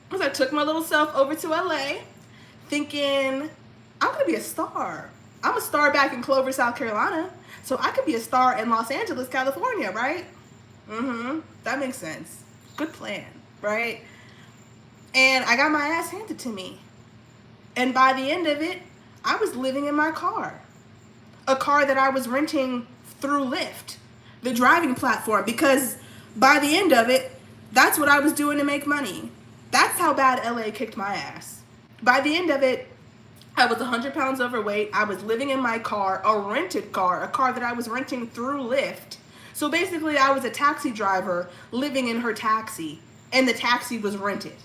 Speaker 1: Because I took my little self over to LA thinking, I'm going to be a star. I'm a star back in Clover, South Carolina. So I could be a star in Los Angeles, California, right? That makes sense. Good plan, right? And I got my ass handed to me. And by the end of it, I was living in my car. A car that I was renting through Lyft, the driving platform, because by the end of it, that's what I was doing to make money. That's how bad LA kicked my ass. By the end of it, I was 100 pounds overweight. I was living in my car, a rented car, a car that I was renting through Lyft. So basically, I was a taxi driver living in her taxi, and the taxi was rented.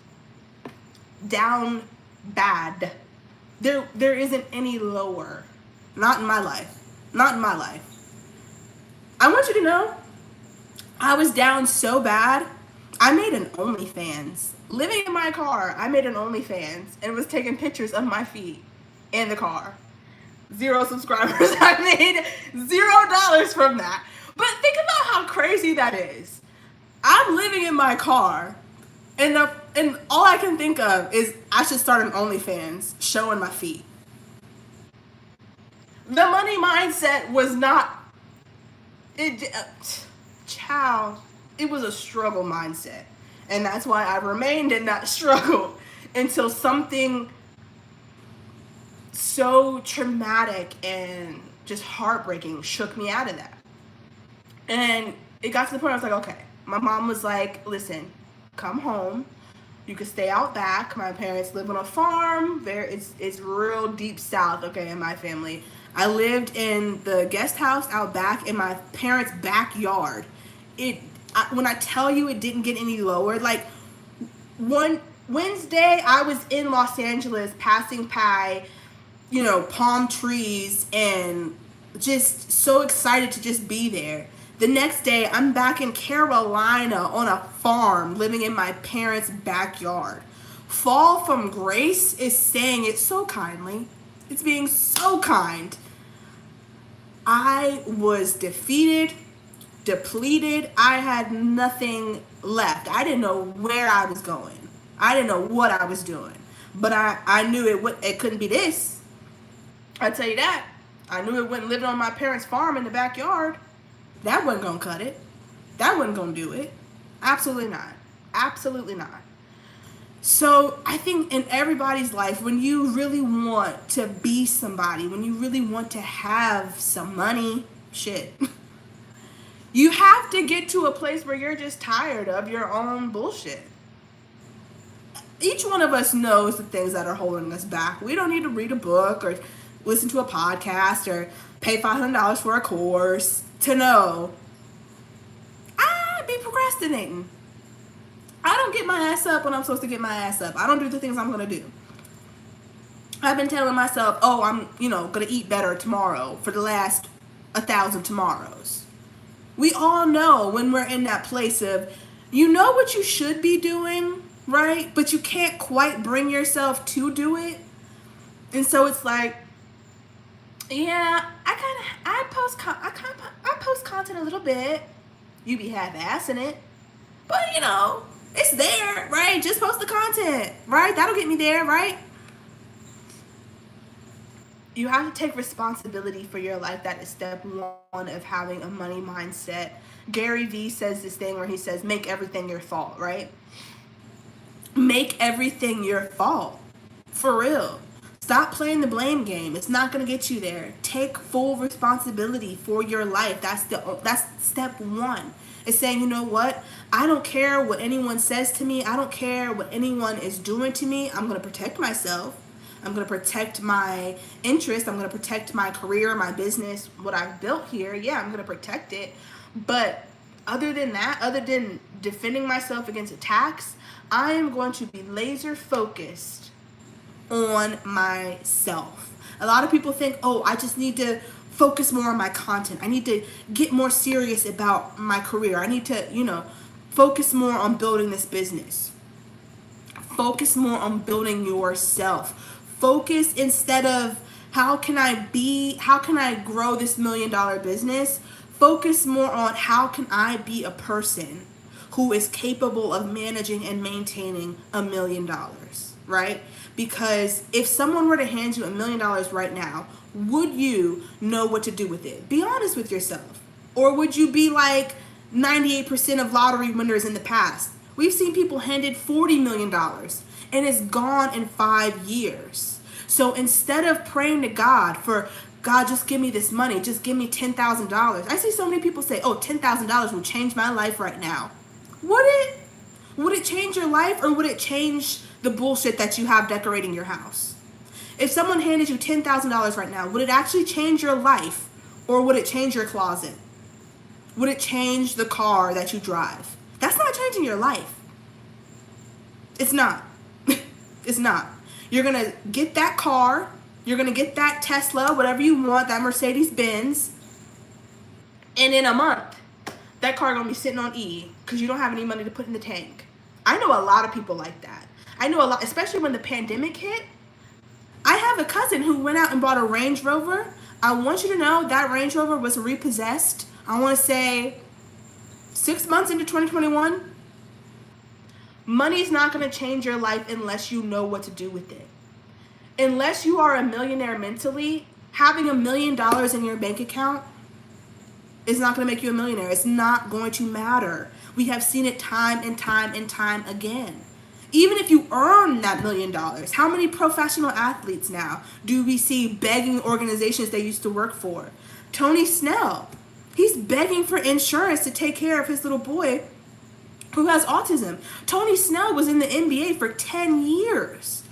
Speaker 1: Down bad. There isn't any lower. Not in my life. Not in my life. I want you to know, I was down so bad, I made an OnlyFans. Living in my car, I made an OnlyFans and was taking pictures of my feet in the car. 0 subscribers. I made $0 from that. But think about how crazy that is. I'm living in my car, and all I can think of is I should start an OnlyFans showing my feet. The money mindset was not it. Child, it was a struggle mindset, and that's why I remained in that struggle until something so traumatic and just heartbreaking shook me out of that. And it got to the point I was like, okay. My mom was like, listen, come home. You can stay out back. My parents live on a farm. It's real deep south, okay, in my family. I lived in the guest house out back in my parents' backyard. When I tell you it didn't get any lower, like one Wednesday I was in Los Angeles passing by, palm trees and just so excited to just be there. The next day, I'm back in Carolina on a farm living in my parents' backyard. Fall from grace is saying it so kindly. It's being so kind. I was defeated, depleted. I had nothing left. I didn't know where I was going. I didn't know what I was doing. But I knew it couldn't be this. I tell you that. I knew it wasn't living on my parents' farm in the backyard. That wasn't going to cut it. That wasn't going to do it. Absolutely not. Absolutely not. So I think in everybody's life, when you really want to be somebody, when you really want to have some money, you have to get to a place where you're just tired of your own bullshit. Each one of us knows the things that are holding us back. We don't need to read a book or listen to a podcast or pay $500 for a course to know I be procrastinating. I don't get my ass up when I'm supposed to get my ass up. I don't do the things I'm going to do. I've been telling myself, I'm, going to eat better tomorrow for the last 1,000 tomorrows. We all know when we're in that place of, what you should be doing, right? But you can't quite bring yourself to do it. And so it's like, yeah, I post content a little bit. You be half-assing it. But, it's there, right? Just post the content, right? That'll get me there, right? You have to take responsibility for your life. That is step one of having a money mindset. Gary Vee says this thing where he says, make everything your fault, right? Make everything your fault. For real. Stop playing the blame game. It's not going to get you there. Take full responsibility for your life. That's step one. It's saying, you know what? I don't care what anyone says to me. I don't care what anyone is doing to me. I'm going to protect myself. I'm going to protect my interest. I'm going to protect my career, my business, what I've built here. Yeah, I'm going to protect it. But other than that, other than defending myself against attacks, I am going to be laser focused on myself. A lot of people think, I just need to focus more on my content. I need to get more serious about my career. I need to, focus more on building this business. Focus more on building yourself. Focus instead of how can I grow this $1 million business? Focus more on how can I be a person who is capable of managing and maintaining $1 million, right? Because if someone were to hand you $1 million right now, would you know what to do with it? Be honest with yourself. Or would you be like 98% of lottery winners in the past? We've seen people handed $40 million and it's gone in 5 years. So instead of praying to God for, God, just give me this money, just give me $10,000. I see so many people say, $10,000 will change my life right now. Would it change your life, or would it change the bullshit that you have decorating your house? If someone handed you $10,000 right now, would it actually change your life, or would it change your closet? Would it change the car that you drive? That's not changing your life. It's not. It's not. You're going to get that car. You're going to get that Tesla, whatever you want, that Mercedes Benz. And in a month, that car going to be sitting on E because you don't have any money to put in the tank. I know a lot of people like that. I know a lot, especially when the pandemic hit. I have a cousin who went out and bought a Range Rover. I want you to know that Range Rover was repossessed, I want to say 6 months into 2021. Money's not going to change your life unless you know what to do with it. Unless you are a millionaire mentally, having $1 million in your bank account is not going to make you a millionaire. It's not going to matter. We have seen it time and time and time again. Even if you earn that $1 million, how many professional athletes now do we see begging organizations they used to work for? Tony Snell, he's begging for insurance to take care of his little boy who has autism. Tony Snell was in the NBA for 10 years.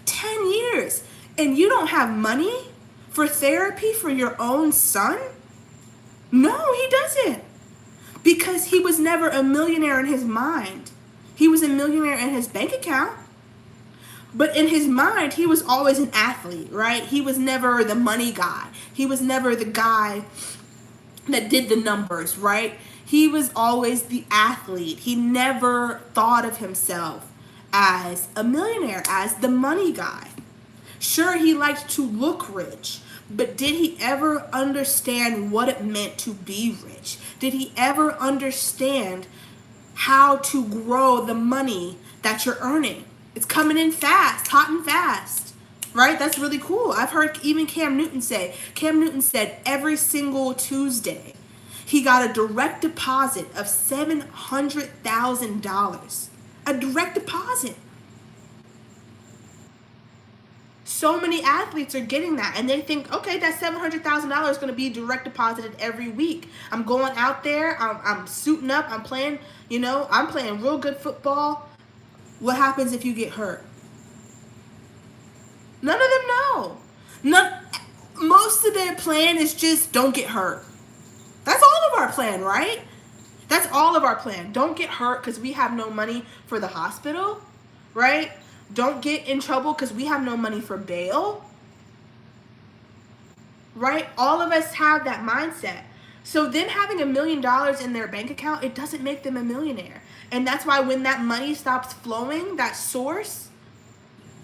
Speaker 1: 10 years. And you don't have money for therapy for your own son? No, he doesn't. Because he was never a millionaire in his mind. He was a millionaire in his bank account. But in his mind, he was always an athlete, right? He was never the money guy. He was never the guy that did the numbers, right? He was always the athlete. He never thought of himself as a millionaire, as the money guy. Sure, he liked to look rich, but did he ever understand what it meant to be rich? Did he ever understand how to grow the money that you're earning? It's coming in fast, hot and fast, right? That's really cool. I've heard even Cam Newton said every single Tuesday, he got a direct deposit of $700,000. A direct deposit. So many athletes are getting that, and they think, okay, that $700,000 is going to be direct deposited every week. I'm going out there, I'm suiting up, I'm playing, I'm playing real good football. What happens if you get hurt? None of them know. Most of their plan is just don't get hurt. That's all of our plan, right? That's all of our plan. Don't get hurt because we have no money for the hospital, right? Don't get in trouble because we have no money for bail, right? All of us have that mindset. So then having $1 million in their bank account, it doesn't make them a millionaire. And that's why when that money stops flowing, that source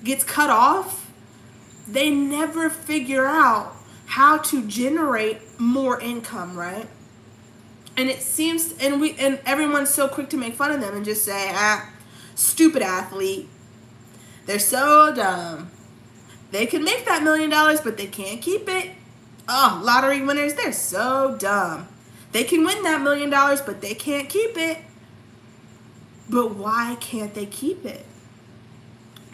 Speaker 1: gets cut off, they never figure out how to generate more income, right? And it seems, and everyone's so quick to make fun of them and just say, stupid athlete. They're so dumb. They can make that $1 million, but they can't keep it. Oh, lottery winners, they're so dumb. They can win that $1 million, but they can't keep it. But why can't they keep it?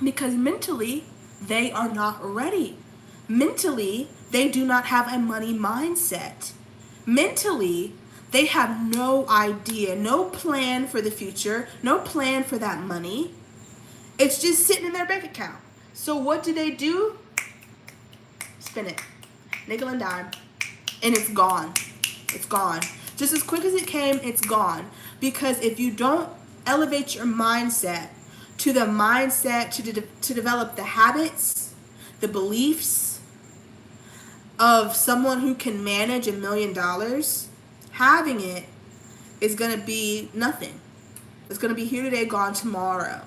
Speaker 1: Because mentally, they are not ready. Mentally, they do not have a money mindset. Mentally, they have no idea, no plan for the future, no plan for that money. It's just sitting in their bank account. So what do? Spin it. Nickel and dime. And it's gone. It's gone. Just as quick as it came, it's gone. Because if you don't elevate your mindset to the mindset to develop the habits, the beliefs of someone who can manage $1 million, having it is going to be nothing. It's going to be here today, gone tomorrow.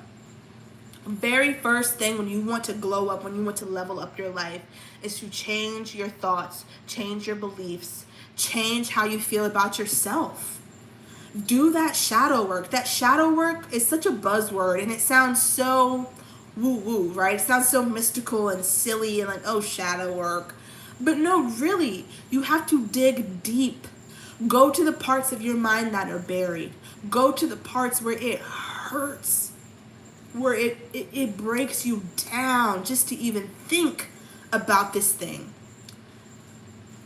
Speaker 1: Very first thing when you want to glow up, when you want to level up your life, is to change your thoughts, change your beliefs, change how you feel about yourself. Do that shadow work. That shadow work is such a buzzword, and it sounds so woo-woo, right? It sounds so mystical and silly and like, oh, shadow work. But no, really, you have to dig deep. Go to the parts of your mind that are buried. Go to the parts where it hurts, where it breaks you down just to even think about this thing.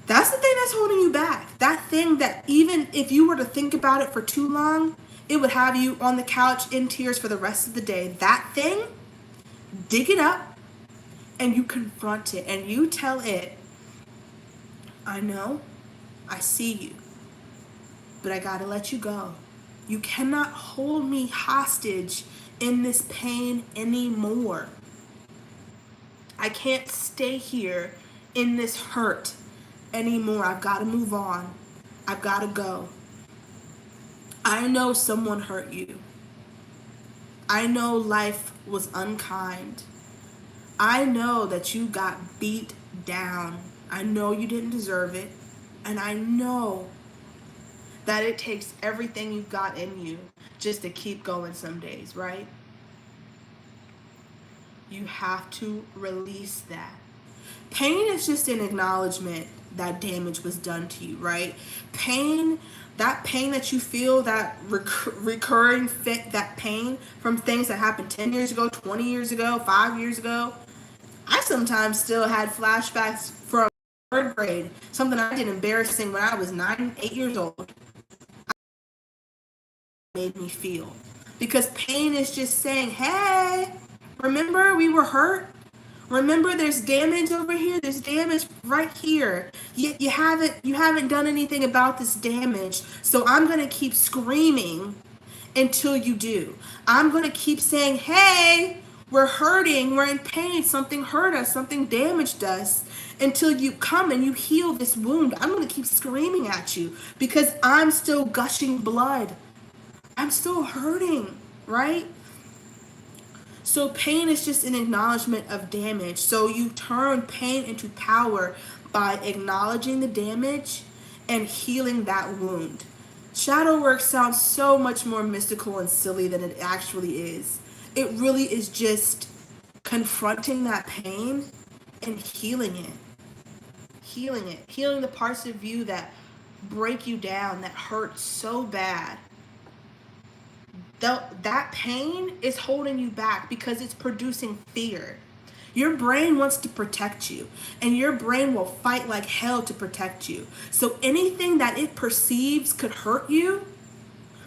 Speaker 1: That's the thing that's holding you back. That thing that even if you were to think about it for too long, it would have you on the couch in tears for the rest of the day. That thing, dig it up and you confront it and you tell it, I know, I see you, but I gotta let you go. You cannot hold me hostage in this pain anymore. I can't stay here in this hurt anymore. I've got to move on. I've got to go. I know someone hurt you. I know life was unkind. I know that you got beat down. I know you didn't deserve it. And I know that it takes everything you've got in you just to keep going some days, right? You have to release that. Pain is just an acknowledgement that damage was done to you, right? Pain, that pain that you feel, that recurring fit, that pain from things that happened 10 years ago, 20 years ago, 5 years ago. I sometimes still had flashbacks from third grade, something I did embarrassing when I was 9, 8 years old. Made me feel. Because pain is just saying, hey, remember we were hurt? Remember there's damage over here, there's damage right here. You haven't done anything about this damage. So I'm going to keep screaming until you do. I'm going to keep saying, "Hey, we're hurting, we're in pain, something hurt us, something damaged us." Until you come and you heal this wound. I'm going to keep screaming at you because I'm still gushing blood. I'm still hurting, right? So pain is just an acknowledgement of damage. So you turn pain into power by acknowledging the damage and healing that wound. Shadow work sounds so much more mystical and silly than it actually is. It really is just confronting that pain and healing it. Healing it. Healing the parts of you that break you down, that hurt so bad. That pain is holding you back because it's producing fear. Your brain wants to protect you, and your brain will fight like hell to protect you. So anything that it perceives could hurt you,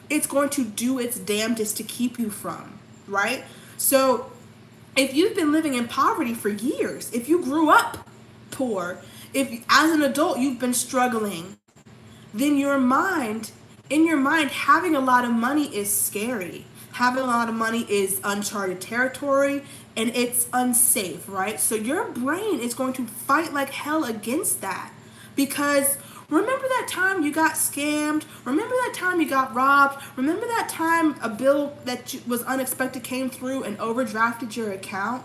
Speaker 1: it's going to do its damnedest to keep you from, right? So if you've been living in poverty for years, if you grew up poor, if as an adult you've been struggling, then in your mind, having a lot of money is scary. Having a lot of money is uncharted territory and it's unsafe, right? So your brain is going to fight like hell against that because remember that time you got scammed? Remember that time you got robbed? Remember that time a bill that was unexpected came through and overdrafted your account?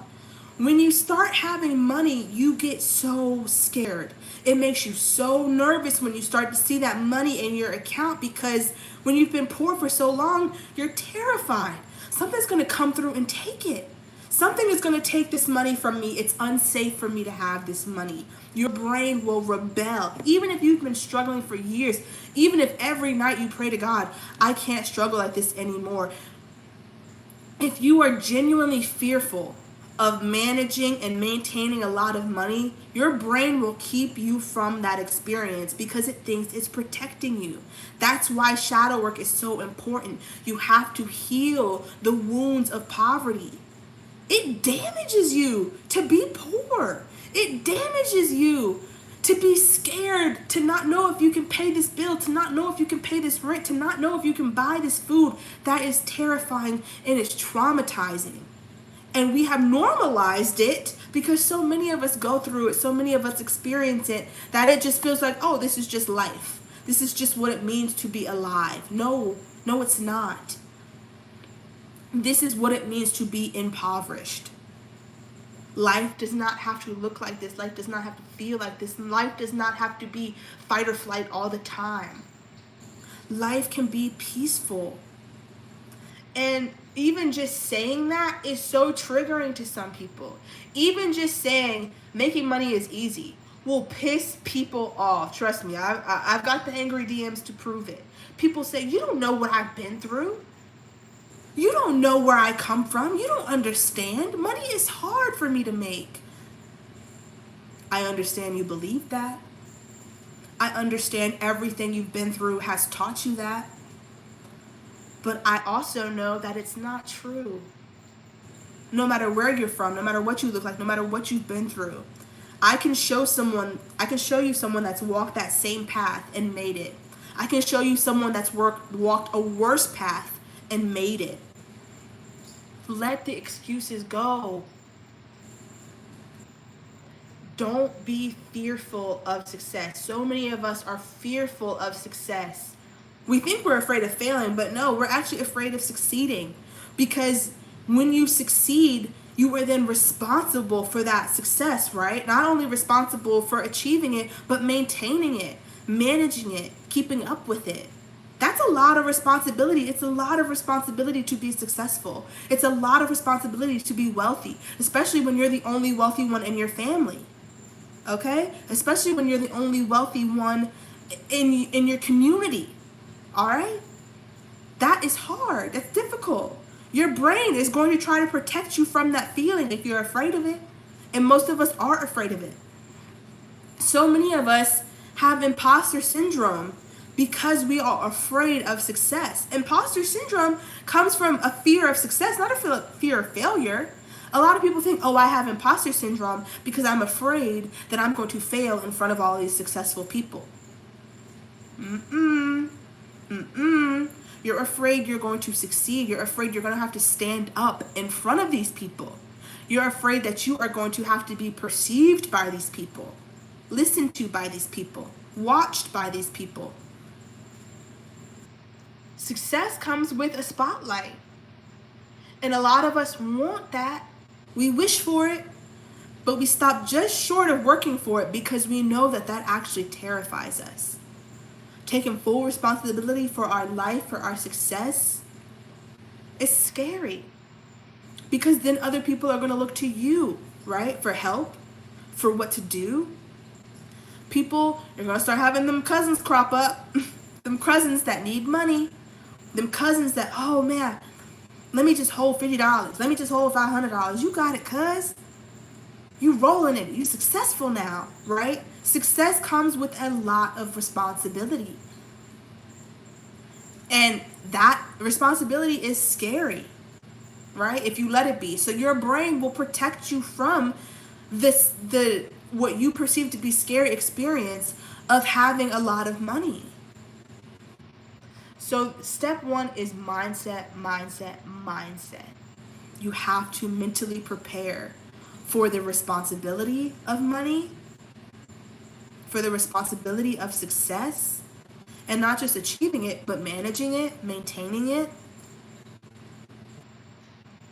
Speaker 1: When you start having money, you get so scared. It makes you so nervous when you start to see that money in your account because when you've been poor for so long, you're terrified. Something's going to come through and take it. Something is going to take this money from me. It's unsafe for me to have this money. Your brain will rebel. Even if you've been struggling for years, even if every night you pray to God, I can't struggle like this anymore. If you are genuinely fearful of managing and maintaining a lot of money, your brain will keep you from that experience because it thinks it's protecting you. That's why shadow work is so important. You have to heal the wounds of poverty. It damages you to be poor. It damages you to be scared, to not know if you can pay this bill, to not know if you can pay this rent, to not know if you can buy this food. That is terrifying and it's traumatizing. And we have normalized it because so many of us go through it, so many of us experience it, that it just feels like, oh, this is just life. This is just what it means to be alive. No, it's not. This is what it means to be impoverished. Life does not have to look like this. Life does not have to feel like this. Life does not have to be fight or flight all the time. Life can be peaceful. And even just saying that is so triggering to some people. Even just saying making money is easy will piss people off. Trust me, I've got the angry DMs to prove it. People say, you don't know what I've been through. You don't know where I come from. You don't understand. Money is hard for me to make. I understand you believe that. I understand everything you've been through has taught you that. But I also know that it's not true. No matter where you're from, no matter what you look like, no matter what you've been through, I can show you someone that's walked that same path and made it. I can show you someone that's walked a worse path and made it. Let the excuses go. Don't be fearful of success. So many of us are fearful of success. We think we're afraid of failing, but no, we're actually afraid of succeeding. Because when you succeed, you are then responsible for that success, right? Not only responsible for achieving it, but maintaining it, managing it, keeping up with it. That's a lot of responsibility. It's a lot of responsibility to be successful. It's a lot of responsibility to be wealthy, especially when you're the only wealthy one in your family. Okay? Especially when you're the only wealthy one in your community. All right? That is hard. That's difficult. Your brain is going to try to protect you from that feeling if you're afraid of it. And most of us are afraid of it. So many of us have imposter syndrome because we are afraid of success. Imposter syndrome comes from a fear of success, not a fear of failure. A lot of people think, oh, I have imposter syndrome because I'm afraid that I'm going to fail in front of all these successful people. You're afraid you're going to succeed. You're afraid you're going to have to stand up in front of these people. You're afraid that you are going to have to be perceived by these people, listened to by these people, watched by these people. Success comes with a spotlight. And a lot of us want that. We wish for it, but we stop just short of working for it because we know that that actually terrifies us. Taking full responsibility for our life, for our success, is scary. Because then other people are going to look to you, right? For help, for what to do. People, you're going to start having them cousins crop up. Them cousins that need money. Them cousins that, oh man, let me just hold $50. Let me just hold $500. You got it, cuz. You rolling it. You successful now, right? Success comes with a lot of responsibility. And that responsibility is scary, right? If you let it be. So your brain will protect you from what you perceive to be scary experience of having a lot of money. So step one is mindset, mindset, mindset. You have to mentally prepare for the responsibility of money, for the responsibility of success, and not just achieving it, but managing it, maintaining it.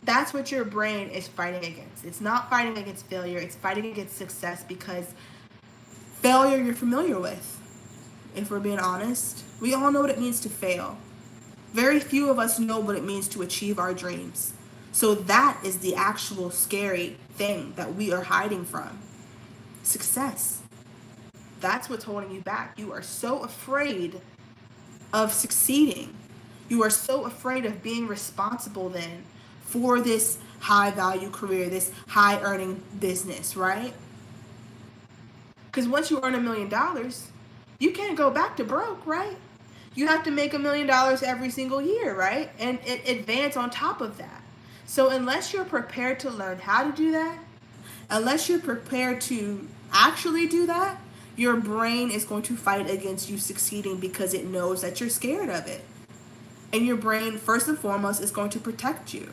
Speaker 1: That's what your brain is fighting against. It's not fighting against failure, it's fighting against success, because failure you're familiar with. If we're being honest, we all know what it means to fail. Very few of us know what it means to achieve our dreams. So that is the actual scary thing that we are hiding from. Success. That's what's holding you back. You are so afraid of succeeding. You are so afraid of being responsible then for this high value career, this high earning business, right? Because once you earn $1 million, you can't go back to broke, right? You have to make $1 million every single year, right? And advance on top of that. So unless you're prepared to learn how to do that, unless you're prepared to actually do that, your brain is going to fight against you succeeding because it knows that you're scared of it. And your brain, first and foremost, is going to protect you.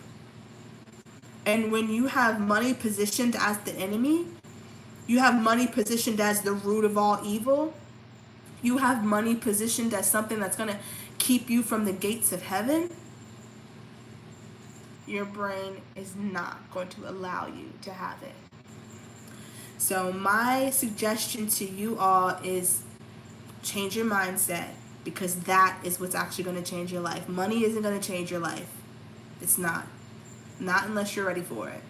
Speaker 1: And when you have money positioned as the enemy, you have money positioned as the root of all evil, you have money positioned as something that's going to keep you from the gates of heaven, your brain is not going to allow you to have it. So my suggestion to you all is change your mindset, because that is what's actually going to change your life. Money isn't going to change your life. It's not. Not unless you're ready for it.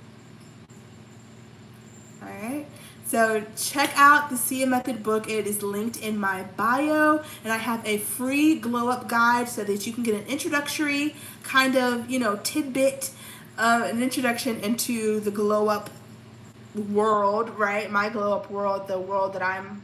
Speaker 1: All right? So check out the See a Method book. It is linked in my bio, and I have a free glow up guide so that you can get an introductory kind of, tidbit, an introduction into the glow up world, right? My glow up world, the world that I'm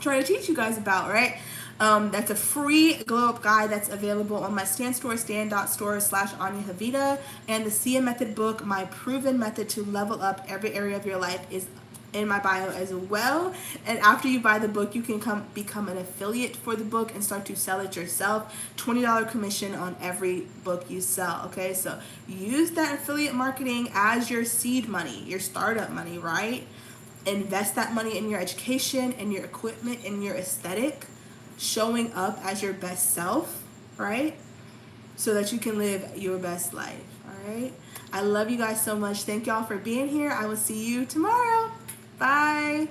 Speaker 1: trying to teach you guys about, right? That's a free glow up guide that's available on my Stan store, stan.store/Anya Havita. And the See a Method book, my proven method to level up every area of your life, is in my bio as well. And after you buy the book, you can become an affiliate for the book and start to sell it yourself. $20 commission on every book you sell. Okay, so use that affiliate marketing as your seed money, your startup money, right? Invest that money in your education, in your equipment, in your aesthetic, showing up as your best self, right? So that you can live your best life. All right. I love you guys so much. Thank y'all for being here. I will see you tomorrow. Bye.